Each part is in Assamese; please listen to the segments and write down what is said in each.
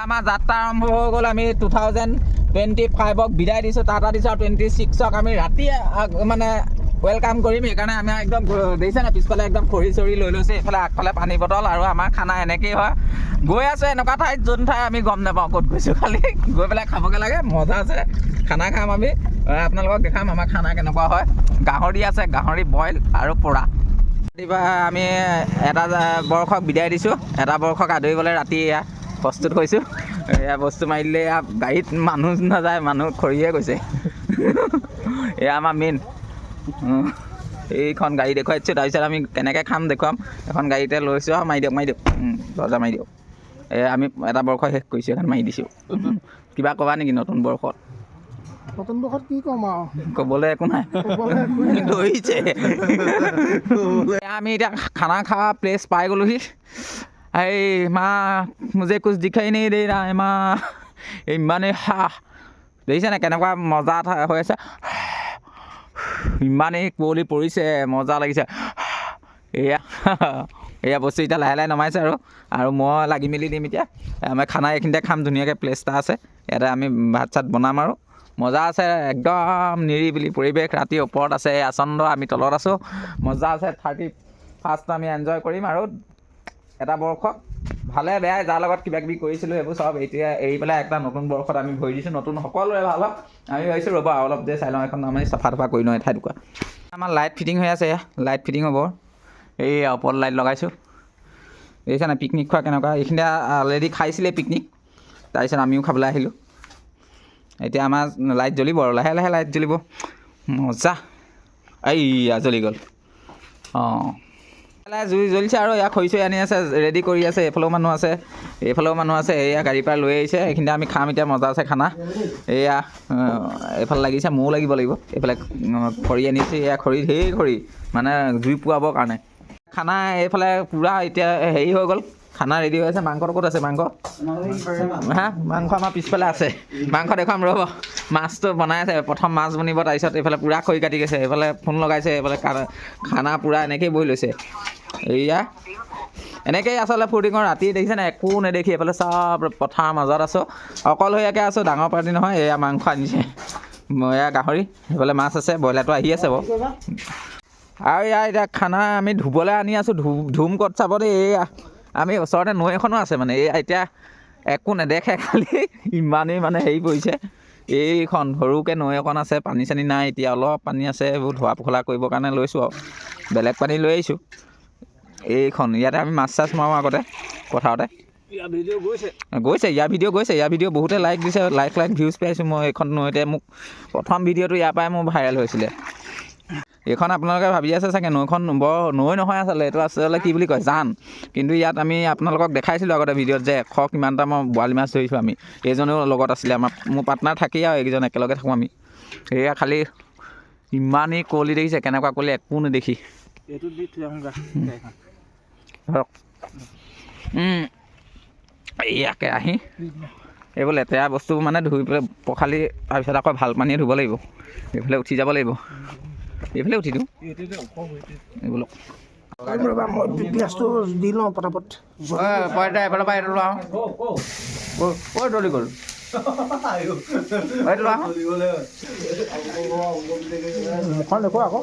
আমাৰ যাত্ৰা আৰম্ভ হৈ গ'ল। আমি 2025ক বিদায় দিছোঁ, টাটা দিছোঁ আৰু 26ক আমি ৰাতি মানে ৱেলকাম কৰিম। সেইকাৰণে আমি একদম দেখিছে না পিছফালে একদম খৰি চৰি লৈ লৈছে, এইফালে আগফালে পানী বটল আৰু আমাৰ খানা এনেকেই হয়। গৈ আছোঁ এনেকুৱা ঠাইত যোন ঠাই আমি গম নাপাওঁ ক'ত গৈছোঁ, খালি গৈ পেলাই খাবগৈ লাগে, মজা আছে। খানা খাম আমি, আপোনালোকক দেখাম আমাৰ খানা কেনেকুৱা হয়। গাহৰি আছে, গাহৰি বইল আৰু পোৰা। ৰাতিপুৱা আমি এটা বৰ্ষক বিদায় দিছোঁ, এটা বৰ্ষক আদৰিবলৈ ৰাতি এয়া প্ৰস্তুত হৈছোঁ। এয়া বস্তু মাৰি দিলে, এয়া গাড়ীত মানুহ নাযায়, মানুহ খৰিয়ে গৈছে। এয়া আমাৰ মেইন এইখন গাড়ী দেখুৱাই দিছোঁ। তাৰপিছত আমি কেনেকৈ খাম দেখুৱাম। এখন গাড়ীতে লৈছোঁ আৰু মাৰি দিয়ক দৰ্জা মাৰি দিয়ক। আমি এটা বৰ্ষ শেষ কৰিছোঁ, এখন মাৰি দিছোঁ। কিবা ক'বা নেকি নতুন বৰ্ষত? নতুন বৰ্ষত কি ক'ম আৰু, ক'বলৈ একো নাই, ধৰিছে। আমি এতিয়া খানা খোৱা প্লেচ পাই গ'লোহি। এই মা মুজে কুছ দিখাই নাই দে ৰা মা, ইমানেই দেখিছে নাই কেনেকুৱা মজা হৈ আছে। ইমানেই কুঁৱলী পৰিছে, মজা লাগিছে। এয়া বস্তু এতিয়া লাহে লাহে নমাইছে আৰু মই লাগি মেলি দিম এতিয়া। আমি খানা এইখিনিতে খাম, ধুনীয়াকৈ প্লেচ এটা আছে, ইয়াতে আমি ভাত চাত বনাম আৰু মজা আছে। একদম নিৰিবিলি পৰিৱেশ, ৰাতি ওপৰত আছে আচন্দ, আমি তলত আছোঁ, মজা আছে। 31st আমি এনজয় কৰিম আৰু এটা বৰ্ষক ভালে বেয়াই যাৰ লগত কিবা কিবি কৰিছিলোঁ সেইবোৰ চব এতিয়া এৰি পেলাই একটা নতুন বৰ্ষত আমি ভৰি দিছোঁ। নতুন সকলোৰে ভাল হওক। আমি ভাবিছোঁ ৰ'বা অলপ যে চাই লওঁ, এখন আমি চাফা কৰি লওঁ এঠাইটুকুৰা। আমাৰ লাইট ফিটিং হৈ আছে, লাইট ফিটিং হ'ব। এই ওপৰত লাইট লগাইছোঁ, দেখিছা নাই পিকনিক খোৱা কেনেকুৱা। এইখিনিতে অলৰেডি খাইছিলে পিকনিক, তাৰপিছত আমিও খাবলৈ আহিলোঁ। এতিয়া আমাৰ লাইট জ্বলিব আৰু লাহে লাহে লাইট জ্বলিব, মজা। এইয়া জ্বলি গ'ল। লাহে জুই জ্বলিছে আৰু ইয়াক খৰি চৰি আনি আছে, ৰেডি কৰি আছে। এইফালেও মানুহ আছে, এইফালেও মানুহ আছে। এয়া গাড়ীৰ পৰা লৈ আহিছে, এইখিনিতে আমি খাম এতিয়া, মজা আছে খানা। এয়া এইফালে লাগিছে, ময়ো লাগিব। এইফালে খৰি আনিছে, এয়া খৰি ঢেৰ খৰি, মানে জুই পোৱাবৰ কাৰণে। খানা এইফালে পূৰা এতিয়া হেৰি হৈ গ'ল, খানা ৰেডি হৈ আছে। মাংসটো ক'ত আছে? মাংস আমাৰ পিছফালে আছে। মাংস দেখুৱাম ৰ'ব। মাছটো বনাই আছে, প্ৰথম মাছ বনিব, তাৰপিছত এইফালে পূৰা খৰি কাটি গৈছে, এইফালে ফোন লগাইছে, এইফালে খানা পূৰা এনেকৈয়ে বহি লৈছে। এয়া এনেকৈয়ে আচলতে ফূৰ্তি কৰোঁ ৰাতি, দেখিছে নাই একো নেদেখি। এইফালে চব পথাৰৰ মাজত আছোঁ, অকলশৰীয়াকৈ আছোঁ, ডাঙৰ পাৰ্টি নহয়। এয়া মাংস আনিছে, এয়া গাহৰি, সেইফালে মাছ আছে, ব্ৰইলাৰটো আহি আছে বাৰু। আৰু ইয়াৰ এতিয়া খানা আমি ধুবলৈ আনি আছোঁ। ধুম ক'ত চাব দেই, এয়া আমি ওচৰতে নৈ এখনো আছে মানে। এই এতিয়া একো নেদেখে, খালি ইমানেই মানে হেৰি পৰিছে। এইখন সৰুকৈ নৈ এখন আছে, পানী চানী নাই এতিয়া, অলপ পানী আছে। এইবোৰ ধোৱা পখলা কৰিবৰ কাৰণে লৈছোঁ আৰু বেলেগ পানী লৈ আহিছোঁ। এইখন ইয়াতে আমি মাছ চাছ মাৰোঁ আগতে পথাৰতে। গৈছে ইয়াৰ ভিডিঅ' বহুতে লাইক দিছে, লাইক ভিউজ পাইছোঁ মই। এইখন নৈতে মোক প্ৰথম ভিডিঅ'টো ইয়াৰ পৰাই মোৰ ভাইৰেল হৈছিলে। এইখন আপোনালোকে ভাবি আছে চাগে নৈখন বৰ নৈ নহয়, আচলতে এইটো আচলতে কি বুলি কয়, জান। কিন্তু ইয়াত আমি আপোনালোকক দেখাইছিলোঁ আগতে ভিডিঅ'ত যে 100 কিমানটা মই বৰালি মাছ ধৰিছোঁ আমি। এইজনেও লগত আছিলে, মোৰ পাৰ্টনাৰ থাকেই আৰু এইকেইজন একেলগে থাকোঁ আমি। এয়া খালি ইমানেই কুঁৱলী দেখিছে, কেনেকুৱা কুঁৱলী একো নেদেখি। ধৰক এয়া কেৰাহী, এইবোৰ লেতেৰা বস্তু মানে ধুই পেলাই পখালি, তাৰপিছত আকৌ ভাল পানীয়ে ধুব লাগিব। এইফালে উঠি যাব লাগিব, এইফালে উঠি দিওঁ এইবোৰ। পিঁয়াজটো দি লওঁ পটাপট। এফালৰ পৰা এইটো লোৱা ক'ত দলি গ'ল, এইটো লোৱা মুখখন দেখুৱা আকৌ।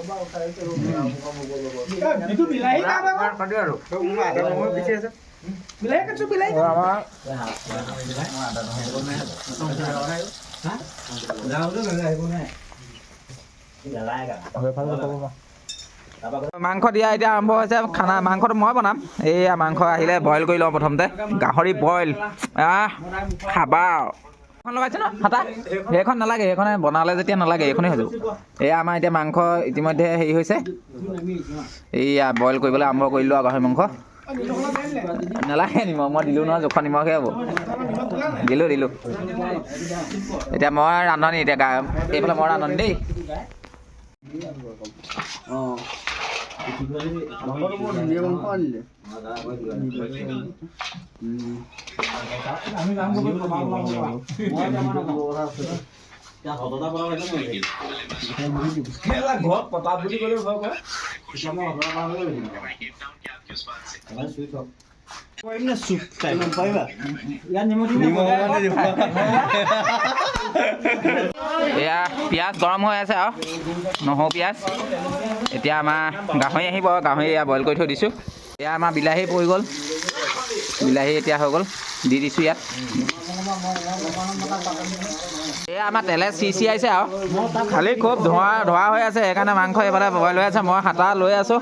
মাংস দিয়া এতিয়া আৰম্ভ হৈছে খানা। মাংসটো মই বনাম। এইয়া মাংস আহিলে বইল কৰি লওঁ প্ৰথমতে, গাহৰি বইল। খাবা এখন লগাইছে ন হাতা, সেইখন নালাগে, সেইখনে বনালে যেতিয়া নালাগে, এইখনেই হৈ যাব। এয়া আমাৰ এতিয়া মাংস ইতিমধ্যে হেৰি হৈছে, এইয়া বইল কৰিবলৈ আৰম্ভ কৰিলোঁ আৰু গাহৰি মাংস। নালাগে নিমখ, মই দিলোঁ নহয়, জোখৰ নিমখে হ'ব। দিলোঁ। এতিয়া মই ৰান্ধনি, এতিয়া এইফালে মই ৰান্ধনি দেই। এয়া পিঁয়াজ গৰম হৈ আছে আৰু নহৰু পিঁয়াজ এতিয়া আমাৰ গাহৰি আহিব গাহৰি এয়া বইল কৰি থৈ দিছোঁ এয়া আমাৰ বিলাহী পৰি গ'ল বিলাহী এতিয়া হৈ গ'ল দি দিছোঁ ইয়াত এয়া আমাৰ তেলে চিচিয়াইছে আৰু খালি খুব ধোৱা হৈ আছে সেইকাৰণে মাংস এইফালে বইল হৈ আছে মই হাতা লৈ আছোঁ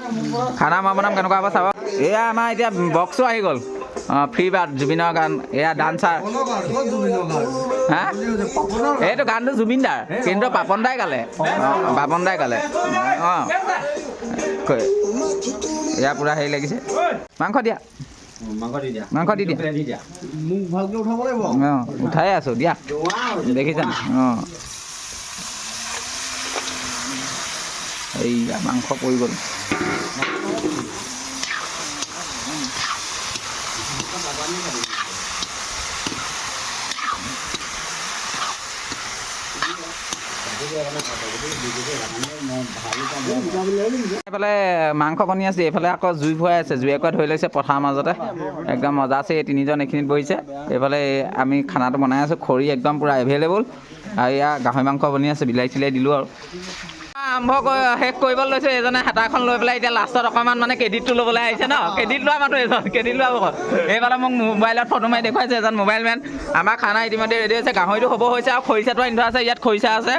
খানা মই বনাম কেনেকুৱা হ'ব চাব এয়া আমাৰ এতিয়া বক্সো আহি গ'ল ফ্ৰী বাৰ্ড জুবিনৰ গান এয়া ডান্সাৰ হা এইটো গানটো জুবিন দাৰ কিন্তু পাপন দাই গালে অঁ এয়া পূৰা হেৰি লাগিছে মাংস দিয়া অঁ উঠাই আছোঁ দিয়া দেখিছা অঁ এইয়া মাংস পৰি গ'ল এইফালে মাংস বনি আছে এইফালে আকৌ জুই ভৰাই আছে জুই আকৌ ধৰি লৈছে পথাৰৰ মাজতে একদম মজা আছে এই তিনিজন এইখিনিত বহিছে এইফালে আমি খানাটো বনাই আছোঁ খৰি একদম পূৰা এভেইলেবল আৰু এয়া গাহৰি মাংস বনি আছে বিলাহী চিলাই দিলোঁ আৰু আৰম্ভ শেষ কৰিবলৈ লৈছোঁ এজনে হাতাখন লৈ পেলাই এতিয়া লাষ্টত অকণমান মানে ক্ৰেডিটটো ল'বলৈ আহিছে ন ক্ৰেডিট লোৱা মানুহ এজন ক্ৰেডিট লোৱা আকৌ এইফালে মোক মোবাইলত ফটো মাৰি দেখুৱাইছে এজন মোবাইল মেন আমাৰ খানা ইতিমধ্যে ৰেডি হৈছে গাহৰিটো হ'ব হৈছে আৰু খৰিচাটো আনি থোৱা আছে ইয়াত খৰিচা আছে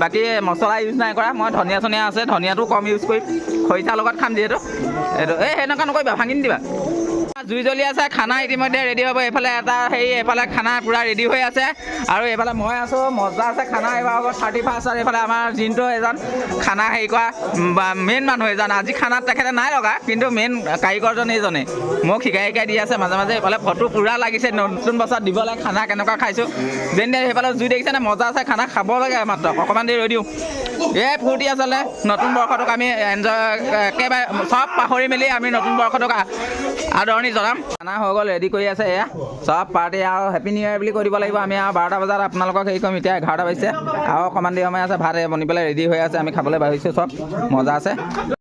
বাকী মছলা ইউজ নাই কৰা মই ধনিয়া চনিয়া আছে ধনিয়াটো কম ইউজ কৰিম খৰিচাৰ লগত খাম যিহেতু এইটো সেনেকুৱা নকৰিবা ভাঙি নিদিবা জুই জ্বলি আছে খানা ইতিমধ্যে ৰেডি হ'ব এইফালে এটা এইফালে খানা পূৰা ৰেডি হৈ আছে আৰু এইফালে মই আছোঁ মজা আছে খানা এইবাৰ হ'ব 31 আৰু এইফালে আমাৰ জিন্তু এজন খানা হেৰি কৰা মেইন মানুহ এজন আজি খানাত তেখেতে নাই লগা কিন্তু মেইন কাৰিকৰজন এইজনে মোক শিকাই দি আছে মাজে মাজে এইফালে ফটো পূৰা লাগিছে নতুন বছৰত দিব লাগে খানা কেনেকুৱা খাইছোঁ যেনে সেইফালে জুই দেখিছেনে মজা আছে খানা খাব লাগে মাত্ৰ অকণমান দেৰি ৰৈ দিওঁ এই ফূৰ্তি আচলতে নতুন বৰ্ষটোক আমি এনজয় একেবাৰে চব পাহৰি মেলি আমি নতুন বৰ্ষটোক আদৰণি জনাম খানা হৈ গ'ল ৰেডি কৰি আছে এয়া চব পাৰ্টি আৰু হেপী নিউ ইয়েৰ বুলি কৈ দিব লাগিব আমি আৰু 12টা বজাত আপোনালোকক হেৰি কৰিম এতিয়া 11টা বাজিছে আৰু অকণমান দেৰি সময় আছে ভাত বনি পেলাই ৰেডি হৈ আছে আমি খাবলৈ বাঢ়িছোঁ চব মজা আছে